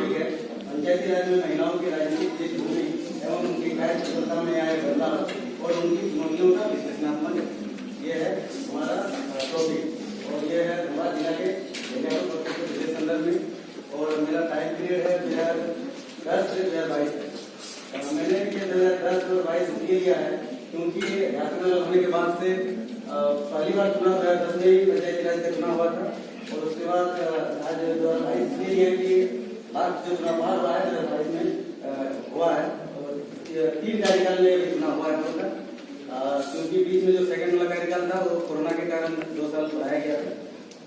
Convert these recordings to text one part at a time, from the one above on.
Topic है पंचायती राज में महिलाओं की राजनीतिक भूमि एवं उनकी कार्य कुशलता में आए बदलाव और उनकी चुनौतियों का विश्लेषणात्मक ये है हमारा टॉपिक। और ये है धनबाद जिला के विशेष संदर्भ में। और मेरा टाइम पीरियड है 2010 से 2022। मैंने 2010 और 22 इसलिए लिया है क्योंकि झारखंड होने के बाद से पहली बार चुनाव 2010 में ही पंचायती राज का चुनाव हुआ था। और उसके बाद आज 2022 इसलिए है कि लास्ट जो चुनाव बाहर हुआ है 2022 में हुआ है। और 3 कार्यकाल में चुनाव हुआ है मतलब क्योंकि बीच में जो सेकंड वाला कार्यकाल था वो कोरोना के कारण 2 साल बढ़ाया गया था।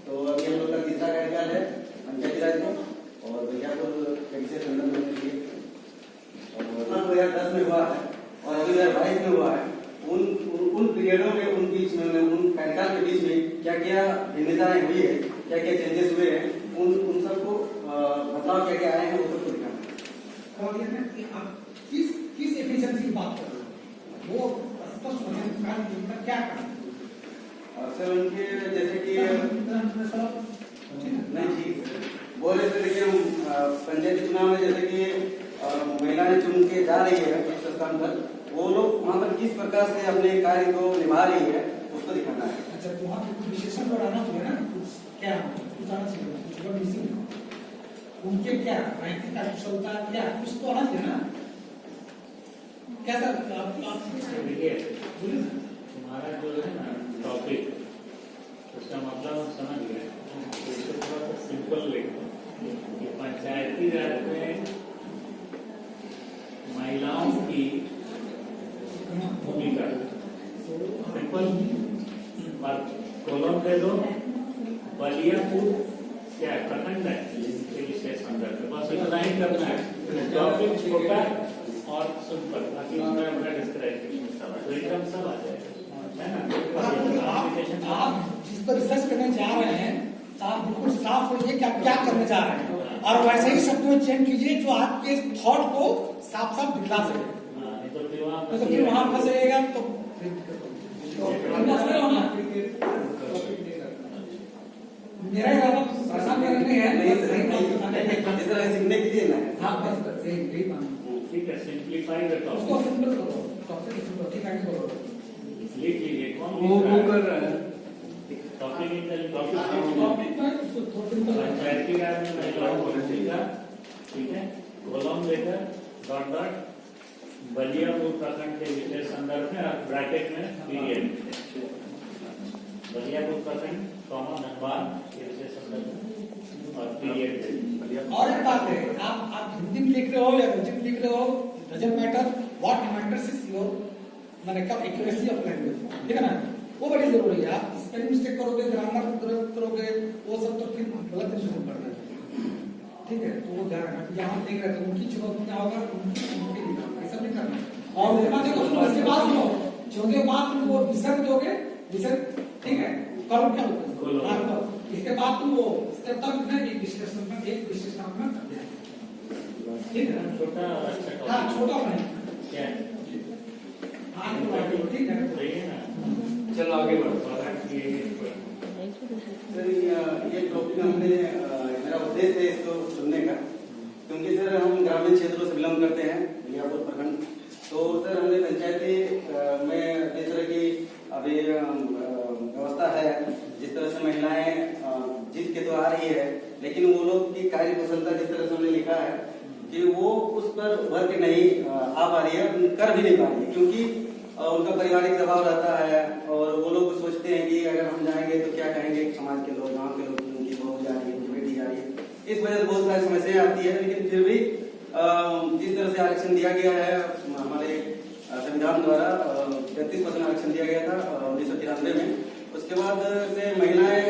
तो अभी हम लोग का तीसरा कार्यकाल है पंचायती राज में और विज्ञापुर के संदर्भ में 2010 में हुआ है और अभी 2022 में हुआ है। उन पीरियडों में उन बीच में उन कार्यकाल के बीच में क्या क्या भिन्नताएं हुई है, क्या क्या चेंजेस हुए हैं, उन सबको बदलाव क्या क्या आए हैं वो सबको दिखाना है कि आप किस एफिशिएंसी की बात कर रहे हो वो स्पष्ट होने का क्या करना सर उनके जैसे कि नहीं ठीक बोले तो देखिए हम पंचायती चुनाव में जैसे कि महिलाएं चुन के जा रही है इस स्थान पर वो लोग वहाँ पर किस प्रकार से अपने कार्य को निभा रही है उसको दिखाना है। अच्छा तो वहाँ पे विशेषण बढ़ाना चाहिए ना क्या कुछ आना चाहिए उनके क्या नैतिक कुशलता क्या कुछ तो आना चाहिए ना क्या सर बोलिए तुम्हारा जो है ना टॉपिक उसका मतलब समझ गए तो थोड़ा सा सिंपल लिखो। पंचायती राज में महिलाओं की भूमिका सिंपल और कॉलम दे दो बलियापुर क्या प्रखंड है इसके विशेष संदर्भ में बस इतना ही करना है। टॉपिक छोटा और सिंपल बाकी उसमें अपना डिस्क्राइब सब एकदम सब आ जाएगा है ना। आप जिस पर रिसर्च करने जा रहे हैं आप बिल्कुल साफ होइए कि आप क्या करने जा रहे हैं और वैसे ही शब्दों में चेंज कीजिए जो आपके थॉट को साफ साफ दिखला सके। तो फिर वहां फंसेगा तो मेरा इरादा परेशान करने है इस तरह सीखने के लिए ना हाँ बस यही ठीक है सिंपलीफाई द टॉपिक उसको सिंपल करो टॉपिक सिंपल ठीक है करो लिख लीजिए कौन वो कर रहा है टॉपिक पंचायती राज में महिलाओं को भूमिका ठीक है कॉलम लेकर डॉट डॉट बलियापुर प्रखंड के विशेष संदर्भ में और ब्रैकेट में पीरियड बलियापुर प्रखंड कॉमन धनबाद के विशेष संदर्भ में और पीरियड। और एक बात है आप हिंदी में लिख रहे हो या अंग्रेजी में लिख रहे हो doesn't matter what matters is your मैंने कब एक्यूरेसी ऑफ लैंग्वेज ठीक है ना वो बड़ी जरूरी है। आप स्पेलिंग मिस्टेक करोगे ग्रामर करोगे वो सब तो फिर गलत इंस्टेशन कर रहे हैं ठीक है। तो वो ध्यान रखना यहाँ देख रहे थे उनकी चुनौती क्या होगा उनकी ऐसा नहीं करना। और उसके बाद देखो उसके बाद चौथे बाद तुम वो विसर्ग दोगे विसर्ग ठीक है करो क्या होगा इसके बाद तुम वो स्टेप तक एक विश्लेषणात्मक ठीक है छोटा हाँ छोटा बने क्या ठीक है सही है ना। चलो आगे बढ़ो। सर ये टॉपिक हमने मेरा उद्देश्य है इसको सुनने का क्योंकि सर हम ग्रामीण क्षेत्रों से बिलोंग करते हैं विज्ञापुर प्रखंड। तो सर हमने पंचायती में जिस तरह की अभी व्यवस्था है जिस तरह से महिलाएं जीत के तो आ रही है लेकिन वो लोग की कार्य कुशलता जिस तरह से हमने लिखा है कि वो उस पर उभर के नहीं आ पा रही है कर भी नहीं पा रही है क्योंकि उनका पारिवारिक दबाव रहता है और वो लोग सोचते हैं कि अगर हम जाएंगे तो क्या कहेंगे समाज के लोग गांव के लोग उनकी बहू जा रही है उनकी बेटी जा रही है। इस वजह से बहुत सारी समस्याएं आती है लेकिन फिर भी जिस तरह से आरक्षण दिया गया है हमारे संविधान द्वारा 33% आरक्षण दिया गया था 1993 में उसके बाद से महिलाएं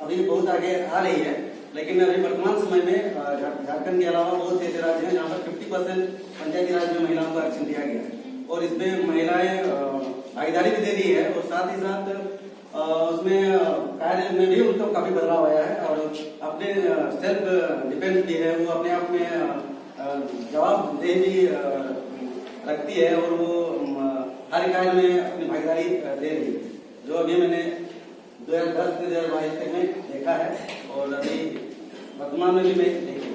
अभी बहुत आगे आ रही है लेकिन अभी वर्तमान समय में झारखंड के अलावा बहुत से ऐसे राज्य हैं जहाँ पर 50% पंचायती राज में महिलाओं को आरक्षण दिया गया है और इसमें महिलाएं भागीदारी भी दे रही है और साथ ही साथ उसमें कार्य में भी उनको काफी बदलाव आया है और अपने सेल्फ डिपेंड भी है वो अपने आप में जवाबदेही भी रखती है और वो हर कार्य में अपनी भागीदारी दे रही है जो अभी मैंने 2010 से 2022 तक में देखा है और अभी वर्तमान में भी मैं देखी।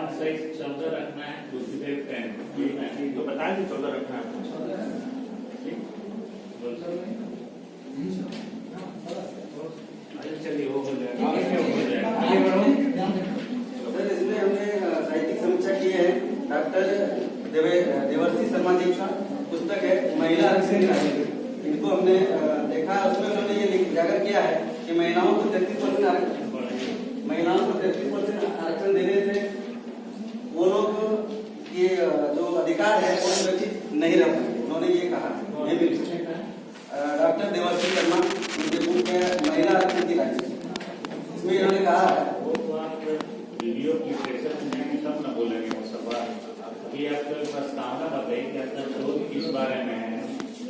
वन साइज 14 रखना है, दूसरी साइड 10। ये मैं तो बता दी 14 रखना है। ठीक, बोल चलिए वो हो जाएगा, हो जाएगा। आगे बढ़ो। सर इसमें हमने साहित्यिक समीक्षा की है। डॉक्टर देवर्षि शर्मा जी का पुस्तक है महिला आरक्षण की राजनीति। इनको हमने देखा, उसमें उन्होंने ये उजागर किया है कि महिलाओं को 33% आरक्षण देने से वो लोग ये जो अधिकार है वो सुरक्षित नहीं रह पाएंगे। उन्होंने ये कहा, ये भी डॉक्टर देवर्षि शर्मा, उनके बुक है महिला आरक्षण की राजनीति। इसमें इन्होंने कहा है, वो तो आप वीडियो की सेशन में तब न बोलेंगे वो सब बात। अभी आपको प्रस्तावना बताइए कि आपका शोध किस बारे में है,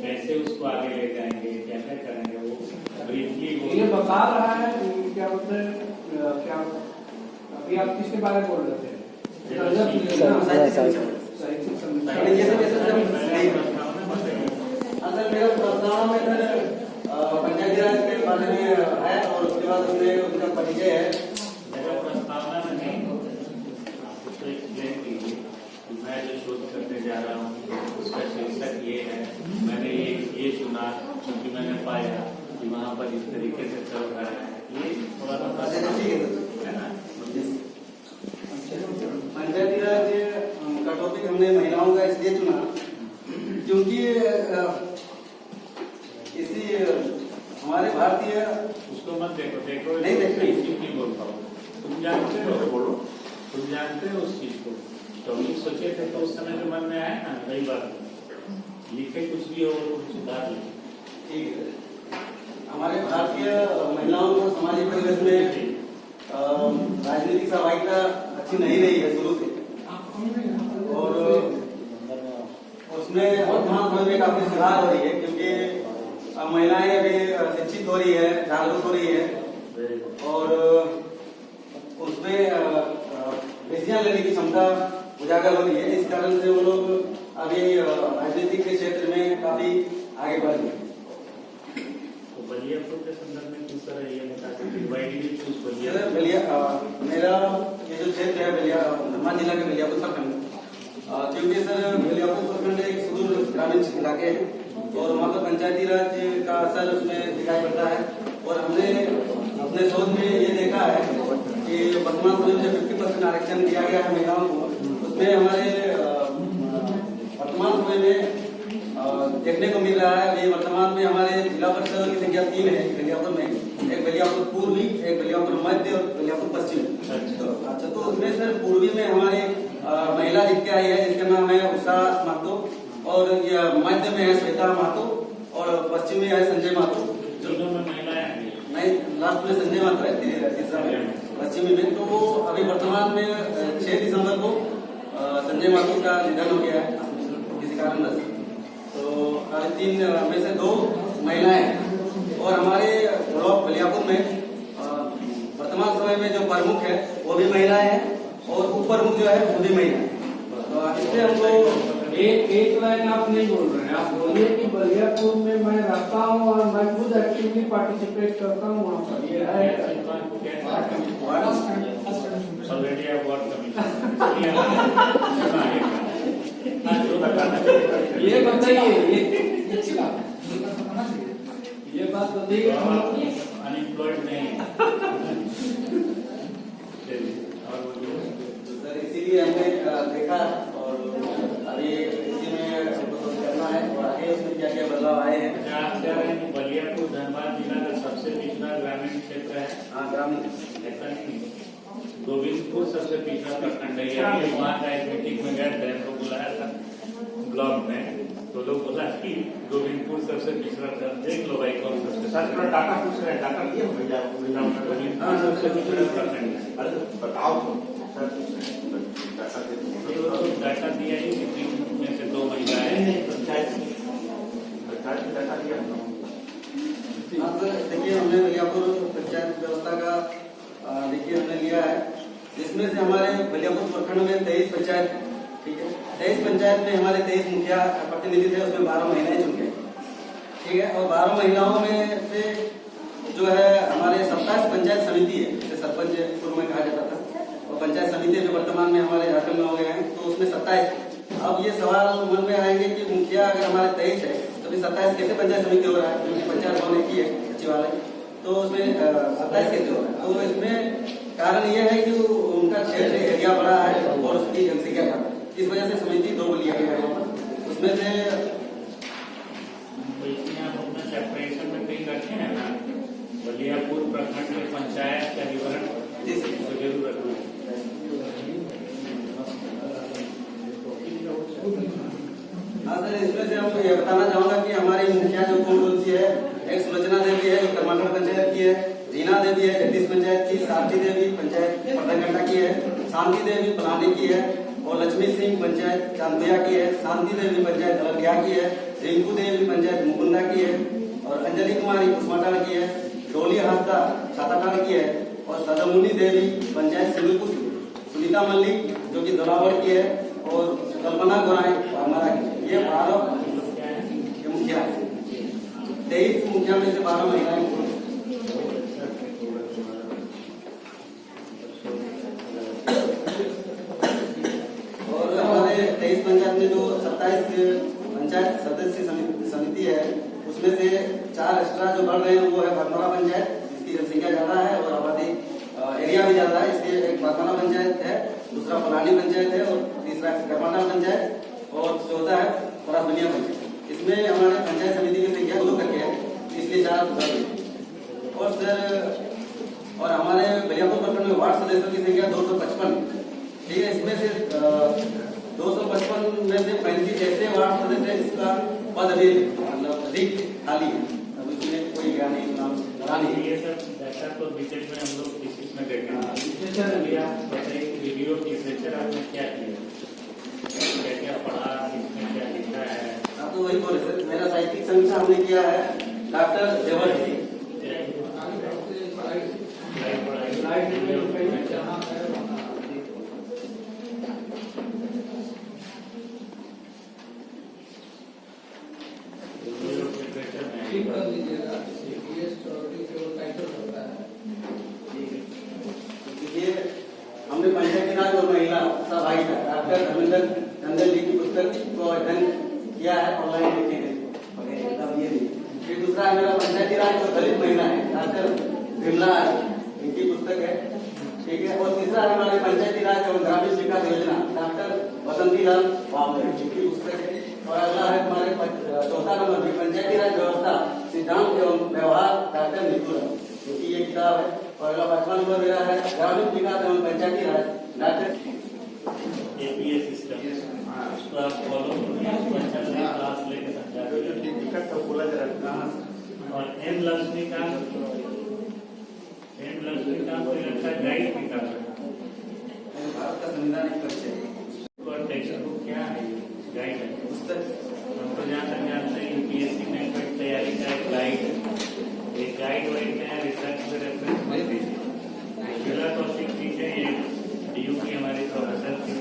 कैसे उसको आगे ले जाएंगे, क्या क्या करेंगे, वो ब्रीफली ये बता रहा है कि क्या बोलते हैं, क्या अभी आप किसके बारे में बोल रहे थे? साहित्यिक समीक्षा। ये सब नहीं। असल मेरा प्रस्तावना में सर पंचायती राज के बारे में है और उसके बाद उसमें उनका परिचय है। प्रस्तावना में नहीं, आप उसको एक्सप्लेन कीजिए। मैं जो शोध करने जा रहा हूँ उसका शीर्षक ये है, मैंने ये चुना क्योंकि मैंने पाया कि वहाँ पर इस तरीके से चल रहा है। ये थोड़ा सा है ना। पंचायती राज का टॉपिक हमने महिलाओं का इसलिए चुना क्योंकि इसी हमारे भारतीय उसको मत देखो नहीं देखते। नहीं बोलता हूँ, तुम जानते हो, बोलो तुम जानते हो उस चीज को। तो हम सोचे थे तो उस समय जो मन में आया ना, वही बात लिखे कुछ भी हो कुछ सुधार लिखे। ठीक है। हमारे भारतीय महिलाओं को सामाजिक परिवेश में राजनीतिक सहभागिता अच्छी नहीं रही है शुरू से, और उसमें वर्तमान समय में काफी सुधार हो रही है क्योंकि महिलाएं अभी शिक्षित हो रही है, जागरूक हो रही है और उसमें डिसीजन लेने की क्षमता उजागर हो रही है। इस कारण से वो लोग अभी राजनीतिक के क्षेत्र में काफी आगे बढ़ रहे हैं। बलियापुर के संदर्भ में किस तरह ये मेरा ये जो क्षेत्र है धनबाद जिला के बलियापुर प्रखंड, क्योंकि सर बलियापुर प्रखंड एक सुदूर ग्रामीण इलाके है और वहाँ पर पंचायती राज का असर उसमें दिखाई पड़ता है। और हमने अपने शोध में ये देखा है कि वर्तमान समय में 50% आरक्षण दिया गया है महिलाओं को, उसमें हमारे वर्तमान समय में देखने को मिल रहा है। अभी वर्तमान में हमारे जिला परिषद की संख्या 3 है बलियापुर में, एक बलियापुर पूर्वी, एक बलियापुर मध्य और बलियापुर पश्चिम। अच्छा, तो उसमें सर पूर्वी में हमारी महिला जीत के आई है जिसका नाम है उषा महतो, और यह मध्य में है श्वेता महतो और पश्चिम में है संजय महतो। दोनों में महिलाएं नहीं, लास्ट में संजय महतो है तीसरा में पश्चिमी में। तो वो अभी वर्तमान में 6 दिसंबर को संजय महतो का निधन हो गया है किसी कारणवश। तो 3 में से 2 महिलाएं हैं और हमारे ब्लॉक बलियापुर में वर्तमान समय में जो प्रमुख है वो भी महिलाएं हैं और उप प्रमुख जो है वो भी महिला है। तो इससे हमको एक लाइन आप नहीं बोल रहे हैं, आप बोलिए कि बलियापुर में मैं रहता हूँ और मैं खुद एक्टिवली पार्टिसिपेट करता हूँ वहाँ पर। ये है ऑलरेडी आप वार्ड ये बताइए, अच्छी बात है, ये बात बताइए। अनएम्प्लॉयड नहीं है। सर इसीलिए हमने देखा और अभी इसी में करना है और आगे उसमें क्या क्या बदलाव आए हैं। क्या आप कह रहे हैं कि बलियापुर धनबाद जिला का सबसे पिछड़ा ग्रामीण क्षेत्र है? हाँ, ग्रामीण ऐसा नहीं, गोविंदपुर सबसे पिछड़ा प्रखंड है। वहाँ का एक मीटिंग में गए थे तो बुलाया था ब्लॉक में, तो लोग बोला कि गोविंदपुर सबसे पिछड़ा था। देख लो भाई कौन सबसे साथ में डाटा पूछ रहे हैं, डाटा दिए गोविंदपुर सबसे पिछड़ा प्रखंड है। अरे बताओ तो डाटा दिया ही कि 3 में से 2 महिलाएं। देखिए हमने बलियापुर पंचायत व्यवस्था का देखिए हमने लिया है, जिसमें से हमारे बलियापुर प्रखंड में 23 पंचायत है। ठीक है, 23 पंचायत में हमारे 23 मुखिया प्रतिनिधि थे, उसमें 12 महिलाएं चुन गए। ठीक है, और 12 महिलाओं में से जो है हमारे 27 पंचायत समिति है, जिसे सरपंच पूर्व में कहा जाता था, और पंचायत समिति जो वर्तमान में हमारे झारखंड में हो गए हैं तो उसमें 27। अब ये सवाल मन में आएंगे कि मुखिया अगर हमारे 23 है तो फिर 27 कैसे पंचायत समिति हो रहा है, क्योंकि पंचायत भवन एक ही है सचिवालय, तो उसमें 27 कैसे हो रहा है। तो इसमें कारण ये है कि उनका क्षेत्र एरिया बड़ा है और उसकी जनसंख्या कम है, इस वजह से समिति 2 को लिया गया है। उसमें से सेपरेशन में कहीं रखे हैं ना, बलियापुर प्रखंड के पंचायत का विवरण जरूर रखना है। हाँ सर, इसमें से हम ये बताना चाहूंगा कि हमारी मुखिया जो कौन सी है, एक सुलोचना देवी है जो कर्मांडल पंचायत की है, रीना देवी है जगदीश पंचायत की, सारथी देवी पंचायत पटनगंडा की है, शांति देवी पलानी की है, और लक्ष्मी सिंह पंचायत चांदुया की है, शांति देवी पंचायत अलगिया की है, रिंकू देवी पंचायत मुकुंदा की है, और अंजलि कुमारी कुसमाटाड़ की है, डोली हास्ता छाताटाड़ की है, और सदामुनि देवी पंचायत सिविलपुर, सुनीता मल्लिक जो कि दोलावड़ की है, और कल्पना गोराई हमारा की है। ये 12 मुखिया है। 23 मुखिया में से 12 महिलाएं। और हमारे 23 पंचायत में जो 27 पंचायत सदस्य समिति है उसमें से 4 एक्स्ट्रा जो बढ़ रहे हैं वो है भरमौरा पंचायत, जिसकी जनसंख्या ज्यादा है और आबादी एरिया भी ज्यादा है, इसलिए एक भरमौरा पंचायत है, दूसरा पलानी पंचायत है, और तीसरा कर्मांडल पंचायत, और चौथा है परासबनिया पंचायत। इसमें हमारे पंचायत समिति की संख्या 2 करके है, इसलिए 4। और सर, और हमारे बलियापुर प्रखंड में वार्ड सदस्यों की संख्या 255, ठीक है। इसमें से 255 में से 35 ऐसे वार्ड सदस्य हैं जिसका पद अभी मतलब रिक्त खाली है, अब इसमें कोई क्या नहीं नहीं। ये सब डाटा तो डिटेल में हम लोग डिस्कस में देखेंगे। आप बताइए कि वीडियो लिटरेचर आपने क्या किया, क्या क्या पढ़ा, इसमें क्या लिखा है? आप तो वही बोले सर, मेरा साहित्यिक समीक्षा हमने किया है डॉक्टर देवर जी। ये हमने पंचायती राज और महिला सहभागिता डॉक्टर धर्मेंद्र टंडन जी की पुस्तक को अध्ययन किया है, ऑनलाइन देखे गए। फिर दूसरा मेरा पंचायती राज और दलित महिला है, डॉक्टर विमला इनकी पुस्तक है, ठीक है। और तीसरा हमारे पंचायती राज और ग्रामीण विकास योजना डॉक्टर वसंती लाल बाबू इनकी पुस्तक है। और अगला है हमारे चौथा नंबर भी पंचायती राज व्यवस्था सिद्धांत एवं व्यवहार डॉक्टर निपुण, क्योंकि ये किताब है। और अगला 5वां नंबर मेरा है ग्रामीण विकास एवं पंचायती राज डॉक्टर एपीएस सिस्टम, उसको आप फॉलो करिए, क्लास लेके समझा तो बोला जाएगा। और एम लक्ष्मीकांत का गाइड भी कर भारत का संविधान एक परिचय और टेक्स्ट बुक क्या है, गाइड है पुस्तक। हमको जहाँ तक जानते हैं यूपीएससी में तैयारी का एक गाइड है, एक गाइड वाइड में रिसर्च में रेफरेंस मत दीजिए। जिला कौशिक ठीक है, ये डीयूपी हमारे प्रोफेसर थी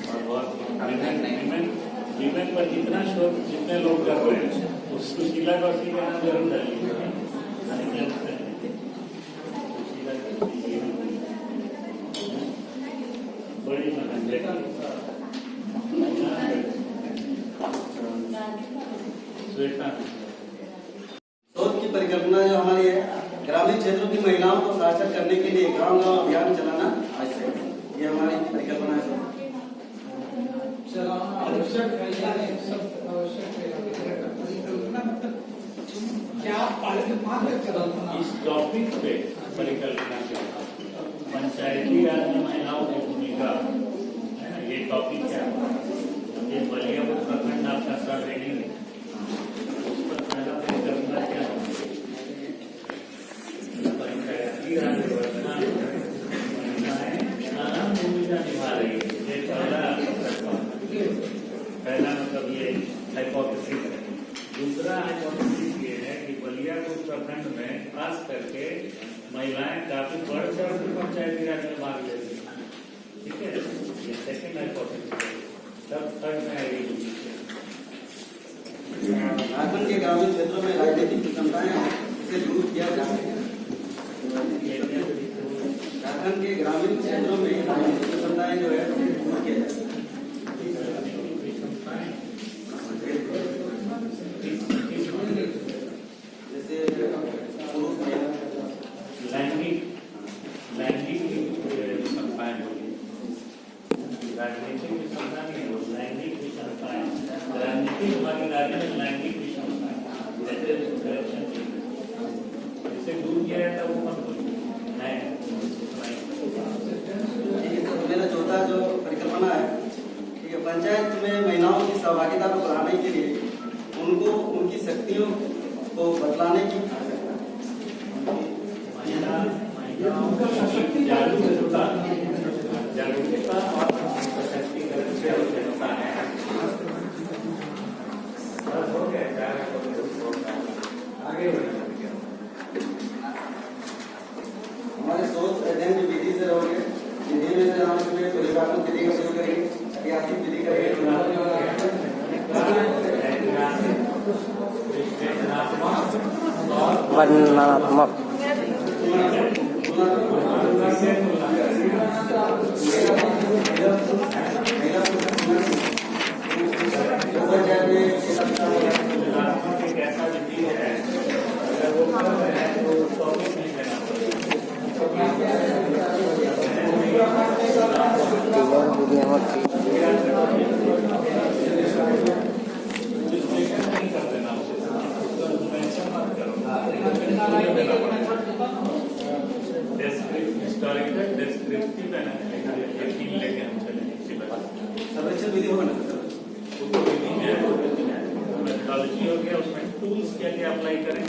और बहुत विमेन पर जितना शोध जितने लोग कर रहे हैं उसको जिला कौशिक का नाम जरूर डालिए। बड़ी शोध की परिकल्पना जो हमारी है, ग्रामीण क्षेत्रों की महिलाओं को साक्षर करने के लिए गांव गांव अभियान चलाना आवश्यक है। ये हमारी परिकल्पना है। इस टॉपिक पे परिकल्पना के पंचायती राज में महिलाओं की भूमिका है ना, ये टॉपिक क्या है? ये बलियापुर प्रखंड आपका सब रेडी है, उस पर पहला परिकल्पना क्या है? पंचायती राज व्यवस्था महिलाएं अहम भूमिका निभा रही है। ये पहला मतलब ये हाइपोथेसिस है। दूसरा हाइपोथेसिस ये है कि बलियापुर प्रखंड में खास करके महिलाएं काफी बढ़ चढ़ कर पंचायती राज में भाग लेती है, ठीक है। ये सेकेंड हाइपोथेसिस है। तब थर्ड में आएगी झारखंड के ग्रामीण क्षेत्रों में राजनीतिक विषमताएं इसे दूर किया जा सके। झारखंड के ग्रामीण क्षेत्रों में संस्थाएं जो है दूर किया जाए। जैसे पुरुष महिला लैंगिक संस्थाएं होगी, राजनीतिक संस्था नहीं हो, लैंगिक संस्थाएं, राजनीतिक भागीदारी में लैंगिक संस्थाएं, जैसे करप्शन इससे दूर किया जाता वो मत नहीं। मेरा चौथा जो परिकल्पना है, ठीक है, पंचायत में महिलाओं की सहभागिता को बढ़ाने के लिए उनको उनकी शक्तियों को बतलाने की आवश्यकता जागरूकता और सशक्तिकरण की आवश्यकता है। हो गया आगे हमारे सोच अध्ययन की विधि से रहोगे, विधि में से हम इसमें परिवारों विधि का प्रयोग करेंगे, ऐतिहासिक विधि करेंगे, वर्णनात्मक कैसा विधि है, अगर वो कर रहे हैं तो टॉपिक नहीं देना सर्वेक्षण विधि होगा ना सर? मेथोडोलॉजी हो गया, उसमें टूल्स क्या क्या अप्लाई करें,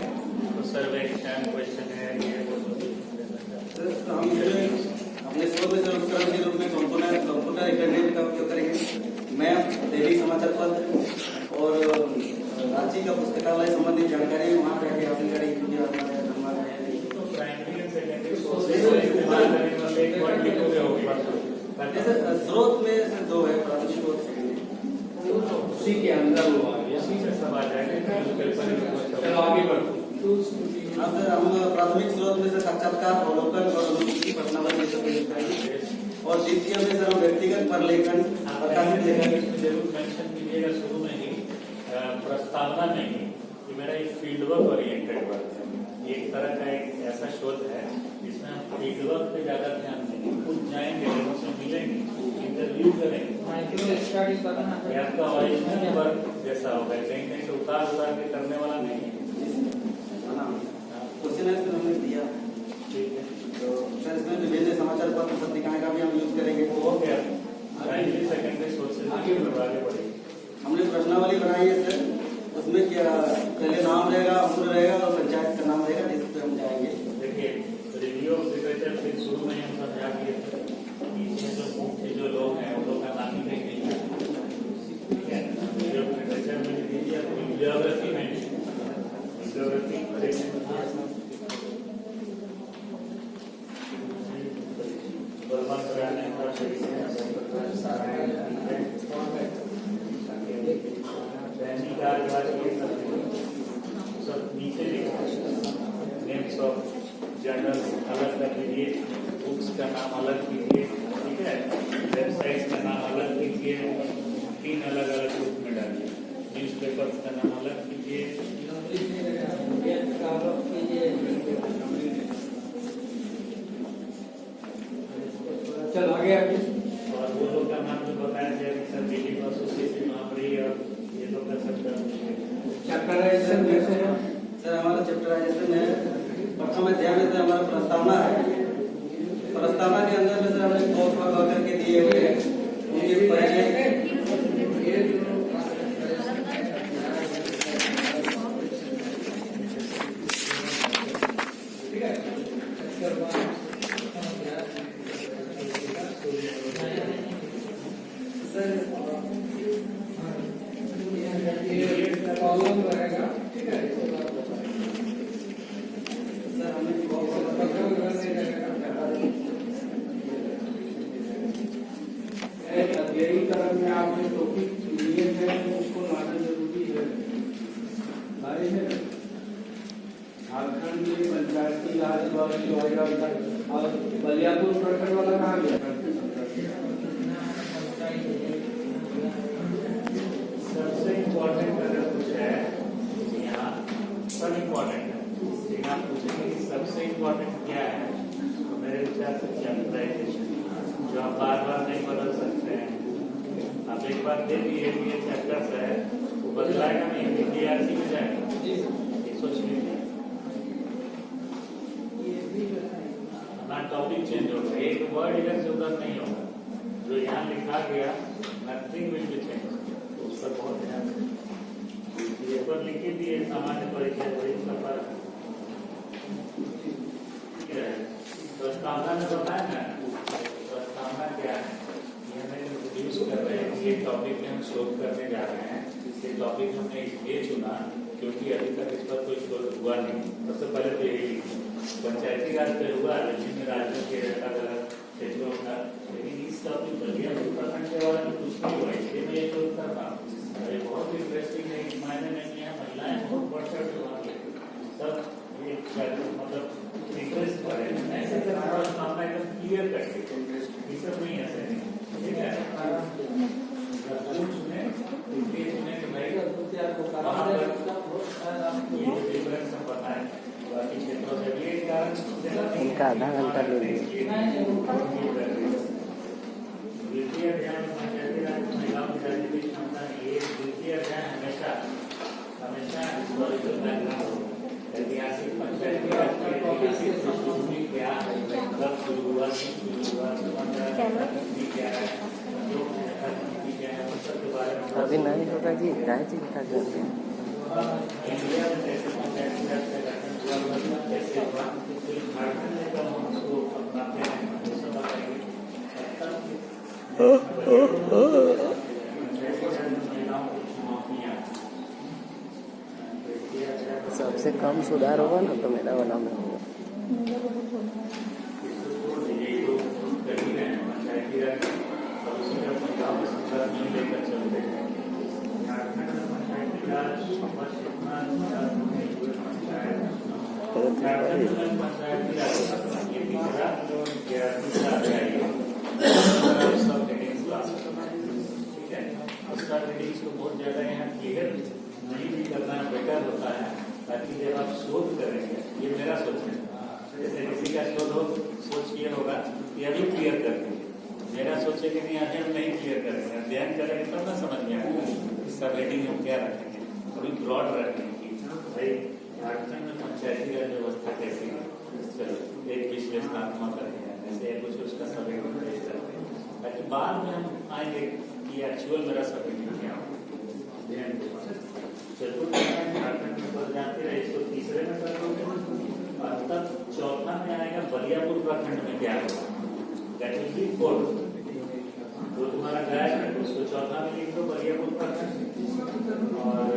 तो सर्वेक्षण क्वेश्चन है ये वो सर, तो हम इसमें अपने स्कूल में सर उपकरण के रूप में कंप्यूटर इंटरनेट का उपयोग करेंगे, मैप, दैनिक समाचार पत्र और रांची का पुस्तकालय संबंधी जानकारी वहाँ रह के हासिल करेंगे। प्राइमरी एंड सेकेंडरी सोर्सेज इस्तेमाल करने वाले एक वर्ड लिखोगे होगा। जैसे स्रोत में से दो है, प्राथमिक स्रोत सेकेंडरी। उसी के अंदर वो आ गया। इसी से सब आ जाएगा। चलो आगे बढ़ो। हाँ सर, हम प्राथमिक स्रोत में से साक्षात्कार, अवलोकन और अनुसूची प्रश्नावली सब प्रयोग करेंगे और द्वितीय में सर हम व्यक्तिगत पर लेखन, प्रकाशित लेखन जरूर मेंशन कीजिएगा शुरू में ही, प्रस्तावना नहीं, ये मेरा एक फील्ड वर्क ओरिएंटेड वर्क है। ये एक तरह का एक ऐसा शोध है जिसमें हम फील्ड वर्क पे ज्यादा ध्यान देंगे, खुद जाएंगे, लोगों से मिलेंगे, इंटरव्यू करेंगे। ये आपका ओरिजिनल वर्क जैसा होगा, कहीं कहीं से उतार के करने वाला नहीं है। क्वेश्चन है सर हमने दिया, ठीक है, तो सर इसमें विभिन्न समाचार पत्र पत्रिकाएं का भी हम यूज करेंगे। वो हो गया प्राइमरी सेकेंडरी सोर्सेज आगे बढ़ेगी। हमने प्रश्नावली बनाई है सर, उसमें क्या पहले नाम रहेगा, उम्र रहेगा और पंचायत का नाम रहेगा, जिस पे हम जाएंगे। देखिए रिव्यू ऑफ लिटरेचर फिर शुरू में हम समझा दिए थे, इसमें जो मुख्य जो लोग हैं उन लोग का नाम ही नहीं है, ठीक है। रिव्यू ऑफ लिटरेचर में लिख दीजिए, बिब्लियोग्राफी में बिब्लियोग्राफी बर्बाद कराने का दैनिक आज के सब नीचे लिखा, नेम्स ऑफ जर्नल्स अलग कर दीजिए, बुक्स का नाम अलग कीजिए, ठीक है, वेबसाइट्स का नाम अलग कीजिए, 3 अलग अलग ग्रुप में डालिए, न्यूज़पेपर्स का नाम अलग कीजिए। चलो आगे आगे। और वो लोग का नाम जो बताया जाए सर, बिल्डिंग एसोसिएशन महापरी और ये लोग का सब चैप्टराइजेशन कैसे है? सर हमारा चैप्टराइजेशन है, प्रथम अध्याय में सर हमारा प्रस्तावना है। प्रस्तावना के अंदर में सर हमने बहुत करके दिए हुए हैं उनके परिचय। कॉलम रहेगा, ठीक है। सर हमने यही तरह में आपने टॉपिक लिए थे, उसको लाना जरूरी है। लाए हैं झारखंड में पंचायती राज विभाग जो होगा और बलियापुर प्रखंड वाला कहाँ गया? सबसे इम्पोर्टेंट अगर कुछ है यहाँ, सब इम्पोर्टेंट है, लेकिन आप पूछेंगे कि सबसे इम्पोर्टेंट क्या है, तो मेरे विचार से चैप्टराइजेशन, जो आप बार बार नहीं बदल सकते हैं। आप एक बार दे दिए ये चैप्टर है, वो बदलाएगा नहीं, DRC में जाएगा, ये सोच लीजिए। हमारा टॉपिक चेंज होगा, एक वर्ड इधर से उधर नहीं होगा, जो यहाँ लिखा गया नथिंग विल बी चेंज, तो उस पर बहुत ध्यान दें। ये पर लिखी थी एक सामान्य परिचय परीक्षा पर प्रस्तावना में बताया ना, प्रस्तावना क्या है, ये हमें इंट्रोड्यूस कर रहे हैं, ये टॉपिक में हम शोध करने जा रहे हैं। ये टॉपिक हमने इसलिए चुना क्योंकि अभी तक इस पर कोई शोध हुआ नहीं। सबसे पहले तो यही पंचायती राज पे हुआ, विभिन्न राज्यों के अलग अलग क्षेत्रों का, लेकिन इस टॉपिक बलियापुर प्रखंड के बारे में कुछ नहीं हुआ, इसलिए मैं ये शोध कर रहा हूँ। ये बहुत इंटरेस्टिंग है, इस मायने में यहाँ महिलाएं बहुत बढ़ चढ़ के भाग लेती हैं, सब ये मतलब इंटरेस्ट पर है, ऐसे करना सामना एकदम क्लियर करके, ये सब नहीं ऐसे नहीं, ठीक है। इनका आधा घंटा ले लीजिए। द्वितीय अध्याय में पंचायती राज महिलाओं की राजनीतिक क्षमता, ये द्वितीय अध्याय हमेशा हिस्टोरिकल बैकग्राउंड, ऐतिहासिक पंचायती राज की ऐतिहासिक पृष्ठभूमि क्या है, कब शुरू हुआ, क्या है, अभी नहीं होगा जी, काय चीज का करते हैं। इंडिया में जैसे पंचायती राज का गठन हुआ, कैसे हुआ, झारखंड में कब हम उसको अपनाते हैं, वो सब बताएंगे। महिलाओं की चुनौतियाँ, सबसे कम सुधार होगा ना तो मेरा वाला में होगा। पंचायती राज और उसी का पंजाब में सुधार नहीं लेकर चलते हैं। झारखंड में पंचायती राज बस इतना नहीं हुए, झारखंड में पंचायती राज ये तीसरा सब हेडिंग्स क्लास, ठीक है। उसका हेडिंग्स को बहुत ज्यादा यहाँ क्लियर नहीं भी करना बेटर होता है, ताकि जब आप शोध करेंगे, ये मेरा सोच है, जैसे किसी का शोध हो सोच किया होगा कि अभी क्लियर कर देंगे, मेरा सोचे कि नहीं अभी हम नहीं क्लियर करेंगे, अध्ययन करेंगे तब ना समझ में आएगा इसका रेटिंग हम क्या रखेंगे, थोड़ी ब्रॉड रखेंगे कि भाई झारखंड में पंचायती राज व्यवस्था कैसी है, चलो एक विश्लेषणात्मक करते हैं, जैसे कुछ उसका सर्वेक्षण करते हैं, ताकि बाद में हम आएंगे कि एक्चुअल मेरा सर्वेक्षण क्या हो। झारखंड में बस जाते रहे, इसको तीसरे में कर दोगे और तब चौथा में आएगा बलियापुर प्रखंड में क्या होगा, दैट विल बी फोर्थ। जो तुम्हारा गायब है उसको चौथा में लिख दो बलियापुर प्रखंड, और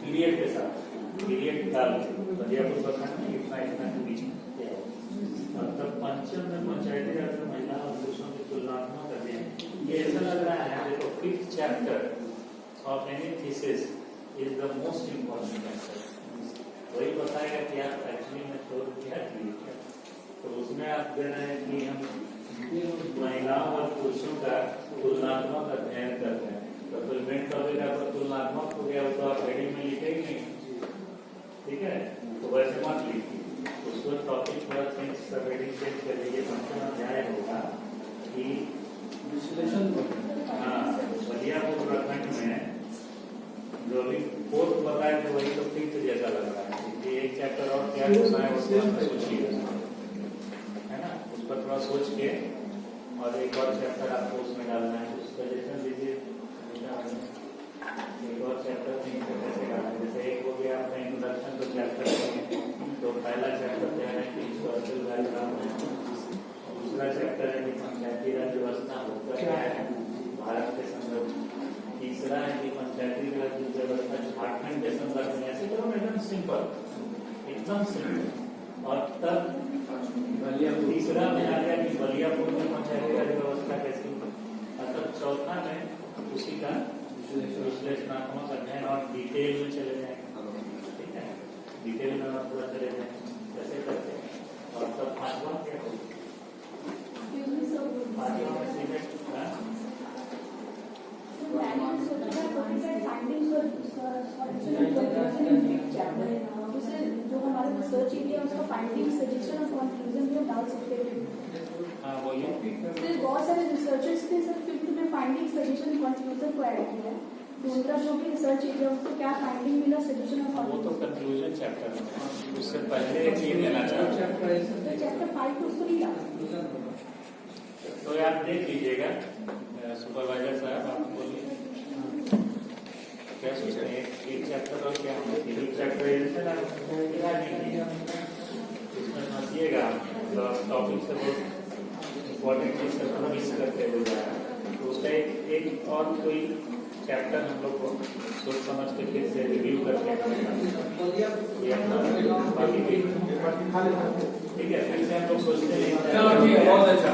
पीरियड के साथ पीरियड डाल बलियापुर प्रखंड में इतना इतना के बीच में, और तब पंचम में पंचायती राज में महिला और पुरुषों की तुलनात्मक अध्ययन। ये ऐसा लग रहा है देखो, fifth chapter of any thesis is the most important chapter, वही बताएगा कि आप एक्चुअली में शोध क्या किए। तो उसमें आप दे रहे हैं कि हम महिलाओं और पुरुषों का तुलनात्मक अध्ययन करते हैं, तो फिर मेन टॉपिक आपका तुलनात्मक हो गया, तो आप हेडिंग में लिखेंगे नहीं, ठीक है। तो वैसे मत लिखिए, उसको टॉपिक थोड़ा चेंज सब हेडिंग चेंज कर लीजिए। पंचम अध्याय होगा कि विश्लेषण, हाँ, बलियापुर प्रखंड में जो अभी फोर्थ बताया तो वही तो फिफ्थ जैसा लग रहा है, कि एक चैप्टर और क्या होता है उसको सोचिए, है ना, उस पर थोड़ा सोच के और एक और चैप्टर आपको उसमें डालना है, उस सजेशन दीजिए। एक और चैप्टर कैसे डालना है, जैसे एक हो गया आपका इंट्रोडक्शन तो चैप्टर में, तो पहला चैप्टर क्या है कि हिस्टोरिकल बैकग्राउंड है, दूसरा चैप्टर है कि पंचायती राज व्यवस्था होता क्या है भारत के संदर्भ में, तीसरा है कि पंचायती राज व्यवस्था झारखंड के संदर्भ में, ऐसे करो एकदम सिंपल, एकदम सिंपल। और तब तीसरा में आ गया कि बलियापुर में पंचायती राज व्यवस्था कैसी, और तब चौथा में उसी का विश्लेषणात्मक अध्ययन और डिटेल में चले जाएंगे, ठीक है। डिटेल में हम थोड़ा चले जाए कैसे करते हैं और सब पांचवा क्या हो पांचवा सीमेंट जो हमारा रिसर्च एरिया उसका फाइंडिंग सजेशन और कंक्लूजन में डाल सकते हैं हाँ वो ये फिर बहुत सारे रिसर्चर्स ने सर फिफ्थ में फाइंडिंग सजेशन कंक्लूजन को ऐड किया है तो उनका जो भी रिसर्च एरिया उसको क्या फाइंडिंग मिला सजेशन और वो तो कंक्लूजन चैप्टर है उससे पहले एक ये देना चाहते हैं तो चैप्टर 5 को उसको नहीं डाला तो आप देख लीजिएगा सुपरवाइजर साहब आप बोलिए क्या सोचते हैं एक चैप्टर और क्या एक चैप्टर इसमें फंसिएगा तो टॉपिक से बहुत इम्पोर्टेंट चीज से थोड़ा मिस करते हो जाएगा तो उसका एक और कोई चैप्टर हम लोग को सोच समझ के फिर से रिव्यू करके बाकी ठीक है फिर से हम लोग सोचते हैं बहुत अच्छा